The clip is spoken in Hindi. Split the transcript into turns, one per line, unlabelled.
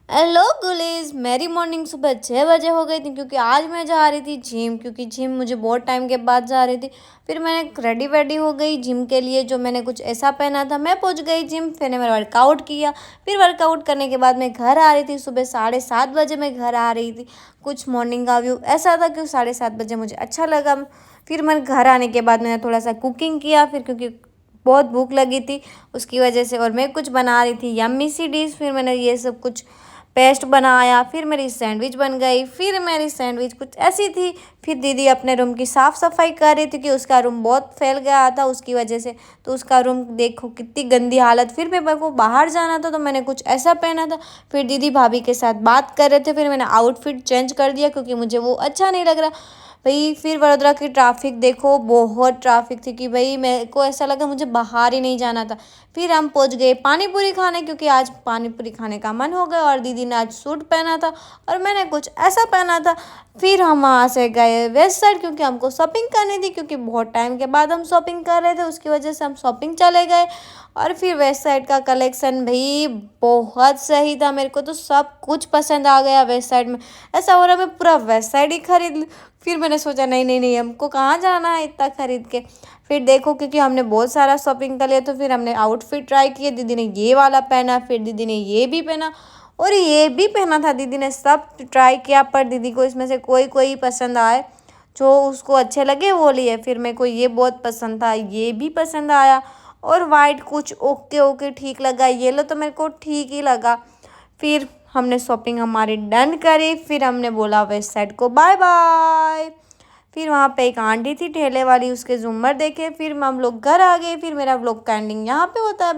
हेलो गुलीज, मेरी मॉर्निंग सुबह 6 बजे हो गई थी क्योंकि आज मैं जा रही थी जिम। क्योंकि जिम मुझे बहुत टाइम के बाद जा रही थी। फिर मैंने रेडी वेडी हो गई जिम के लिए। जो मैंने कुछ ऐसा पहना था, मैं पहुंच गई जिम। फिर मैंने वर्कआउट किया। फिर वर्कआउट करने के बाद मैं घर आ रही थी। सुबह 7:30 बजे मैं घर आ रही थी। कुछ मॉर्निंग का व्यू ऐसा था कि 7:30 बजे मुझे अच्छा लगा। फिर मैं घर आने के बाद मैंने थोड़ा सा कुकिंग किया। फिर क्योंकि बहुत भूख लगी थी उसकी वजह से, और मैं कुछ बना रही थी यम्मी सी डिश। फिर मैंने ये सब कुछ पेस्ट बनाया। फिर मेरी सैंडविच बन गई। फिर मेरी सैंडविच कुछ ऐसी थी। फिर दीदी अपने रूम की साफ़ सफाई कर रही थी कि उसका रूम बहुत फैल गया था उसकी वजह से। तो उसका रूम देखो कितनी गंदी हालत। फिर मेरे को बाहर जाना था तो मैंने कुछ ऐसा पहना था। फिर दीदी भाभी के साथ बात कर रहे थे। फिर मैंने आउटफिट चेंज कर दिया क्योंकि मुझे वो अच्छा नहीं लग रहा भाई। फिर वडोदरा की ट्रैफिक देखो, बहुत ट्रैफिक थी कि भाई मेरे को ऐसा लगा मुझे बाहर ही नहीं जाना था। फिर हम पहुंच गए पानी पूरी खाने क्योंकि आज पानी पूरी खाने का मन हो गया। और दीदी ने आज सूट पहना था और मैंने कुछ ऐसा पहना था। फिर हम वहाँ से गए वेस्ट साइड क्योंकि हमको शॉपिंग करनी थी। क्योंकि बहुत टाइम के बाद हम शॉपिंग कर रहे थे, उसकी वजह से हम शॉपिंग चले गए। और फिर वेस्ट साइड का कलेक्शन भाई बहुत सही था। मेरे को तो सब कुछ पसंद आ गया वेस्ट साइड में। ऐसा हो रहा मैं पूरा वेस्ट साइड ही खरीद लूँ। फिर मैंने सोचा नहीं नहीं नहीं, हमको कहाँ जाना है इतना खरीद के। फिर देखो क्योंकि हमने बहुत सारा शॉपिंग कर लिया तो फिर हमने आउटफिट ट्राई किए। दीदी ने ये वाला पहना, फिर दीदी ने ये भी पहना और ये भी पहना था। दीदी ने सब ट्राई किया पर दीदी को इसमें से कोई कोई पसंद आए, जो उसको अच्छे लगे वो लिए। फिर मेरे को ये बहुत पसंद था, ये भी पसंद आया। और वाइट कुछ ओके ओके ठीक लगा। येलो तो मेरे को ठीक ही लगा। फिर हमने शॉपिंग हमारी डन करी। फिर हमने बोला वेस्ट साइड को बाय बाय। फिर वहाँ पे एक आंटी थी ठेले वाली, उसके झूमर देखे। फिर हम लोग घर आ गए। फिर मेरा व्लॉग का एंडिंग यहाँ पे होता है।